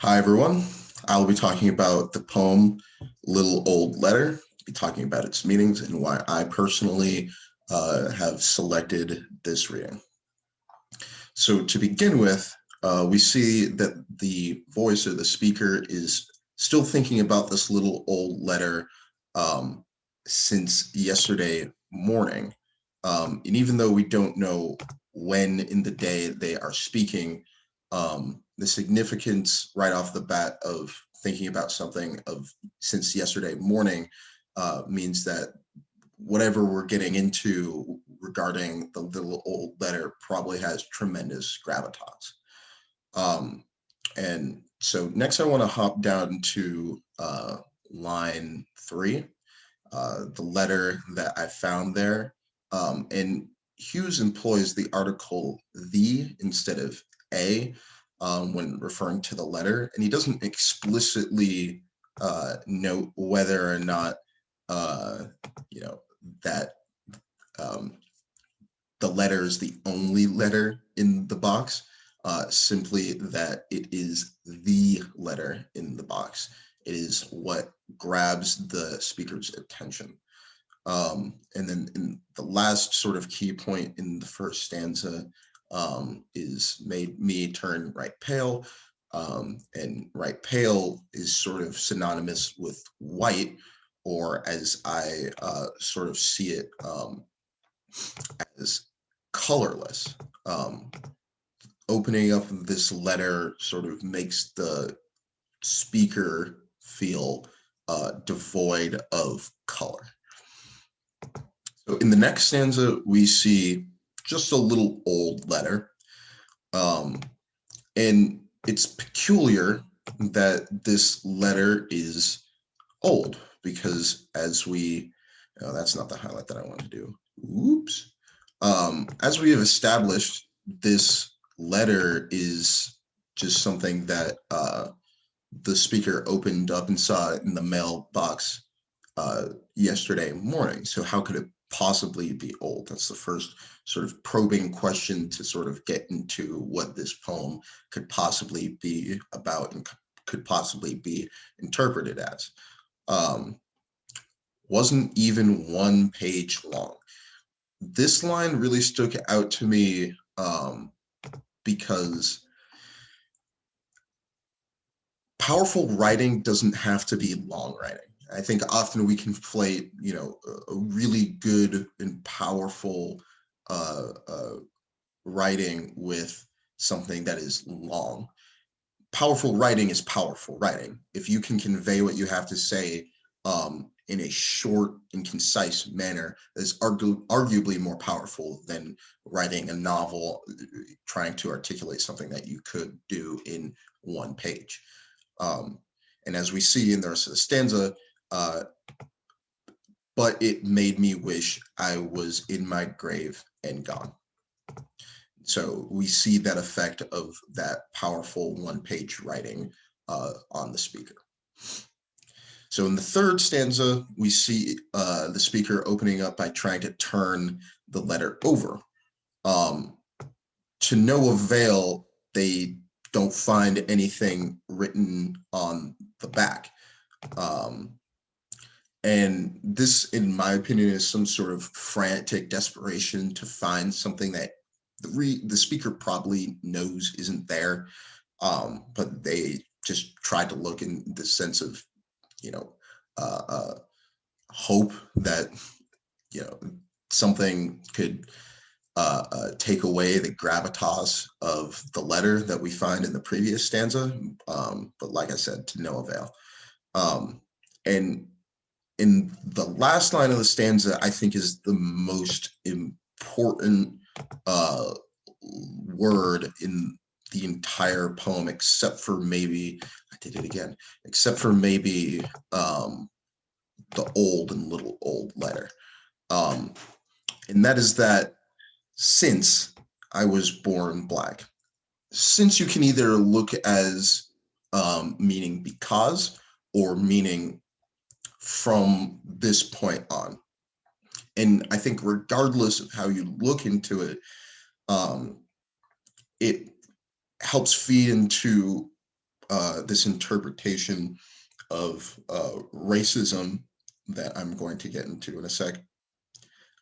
Hi, everyone. I'll be talking about the poem Little Old Letter, be talking about its meanings and why I personally have selected this reading. So to begin with, we see that the voice or the speaker is still thinking about this little old letter since yesterday morning. And even though we don't know when in the day they are speaking, the significance right off the bat of thinking about something of since yesterday morning means that whatever we're getting into regarding the little old letter probably has tremendous gravitas. Um, and so next I want to hop down to line 3, the letter that I found there. And Hughes employs the article the instead of a when referring to the letter, and he doesn't explicitly note whether or not uh, you know that um, the letter is the only letter in the box, simply that it is the letter in the box. It is what grabs the speaker's attention. And then in the last sort of key point in the first stanza is made me turn right pale. And right pale is sort of synonymous with white, or as I sort of see it, as colorless. Um, Opening up this letter sort of makes the speaker feel devoid of color. So in the next stanza, we see just a little old letter. Um, and it's peculiar that this letter is old because that's not the highlight that I want to do. Oops. As we have established, this letter is just something that the speaker opened up and saw in the mailbox yesterday morning. So how could it possibly be old? That's the first sort of probing question to sort of get into what this poem could possibly be about and could possibly be interpreted as. Um, wasn't even one page long. This line really stuck out to me because powerful writing doesn't have to be long writing. I think often we conflate, a really good and powerful writing with something that is long. Powerful writing is powerful writing. If you can convey what you have to say in a short and concise manner, that is arguably more powerful than writing a novel trying to articulate something that you could do in one page. Um, and as we see in the rest of the stanza, but it made me wish I was in my grave and gone. So we see that effect of that powerful one-page writing on the speaker. So in the third stanza, we see the speaker opening up by trying to turn the letter over. To no avail, they don't find anything written on the back. And this, in my opinion, is some sort of frantic desperation to find something that the speaker probably knows isn't there, but they just tried to look in the sense of, you know, hope that, something could take away the gravitas of the letter that we find in the previous stanza. But like I said, to no avail. And in the last line of the stanza, I think is the most important word in the entire poem, except for maybe, I did it again, except for maybe the old and little old letter. And that is that since I was born black, since you can either look as meaning because or meaning from this point on. And I think regardless of how you look into it, it helps feed into this interpretation of racism that I'm going to get into in a sec.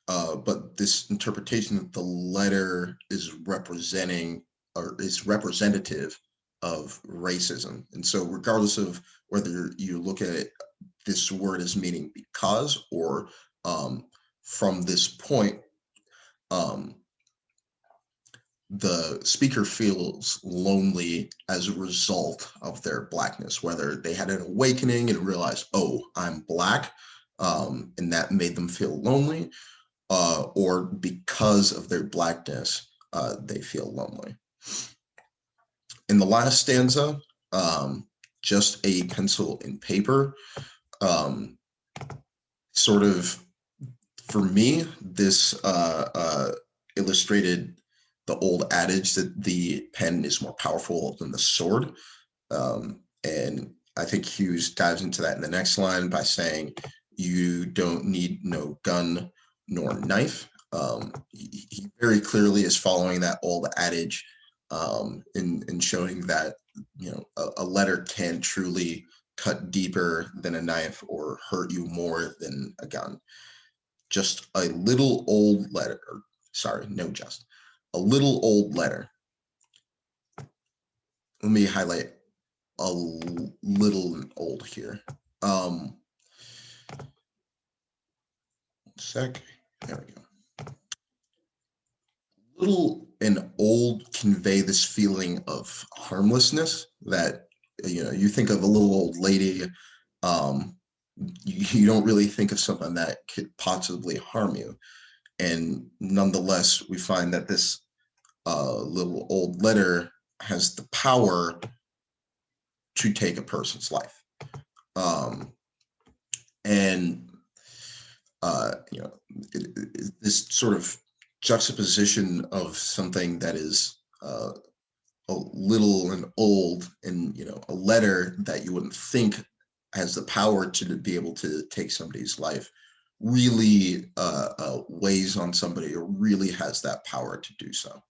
But this interpretation that the letter is representing or is representative of racism. And so regardless of whether you look at it, this word as meaning because or from this point, um, the speaker feels lonely as a result of their blackness, whether they had an awakening and realized, oh, I'm black, and that made them feel lonely, or because of their blackness, they feel lonely. In the last stanza, just a pencil and paper, sort of, for me, this illustrated the old adage that the pen is more powerful than the sword. And I think Hughes dives into that in the next line by saying, you don't need no gun nor knife. He very clearly is following that old adage in showing that, you know, a letter can truly cut deeper than a knife or hurt you more than a gun. Just a little old letter, or, sorry, no, just a little old letter. Let me highlight a little old here. Sec, there we go. Little and old convey this feeling of harmlessness that, you know, you think of a little old lady, you don't really think of something that could possibly harm you. And nonetheless, we find that this little old letter has the power to take a person's life. And you know, this sort of juxtaposition of something that is a little and old, and, you know, a letter that you wouldn't think has the power to be able to take somebody's life, really weighs on somebody, or really has that power to do so.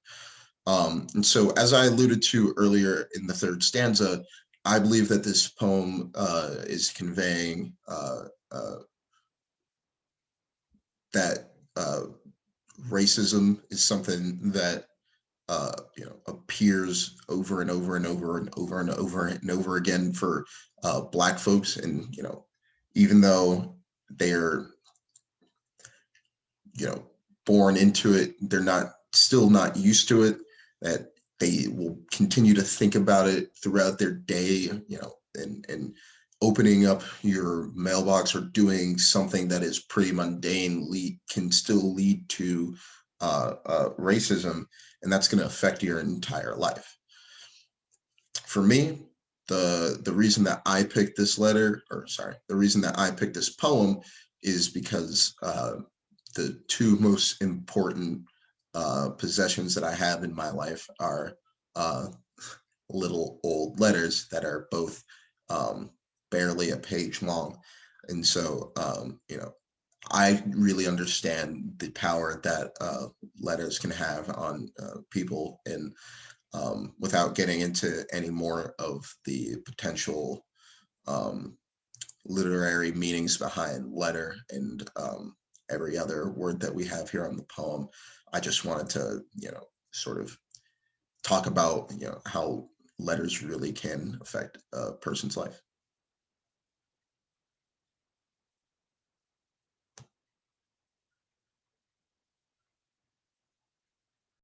And so, as I alluded to earlier in the third stanza, I believe that this poem is conveying that racism is something that you know, appears over and over and over and over and over and over again for Black folks. And, you know, even though they're, you know, born into it, they're not still not used to it, that they will continue to think about it throughout their day, you know, and opening up your mailbox or doing something that is pretty mundane can still lead to racism, and that's going to affect your entire life. For me, the reason that I picked this letter, or sorry, the reason that I picked this poem is because the two most important possessions that I have in my life are little old letters that are both barely a page long. And so, you know, I really understand the power that letters can have on people. And without getting into any more of the potential literary meanings behind letter and every other word that we have here on the poem, I just wanted to, you know, sort of talk about, you know, how letters really can affect a person's life.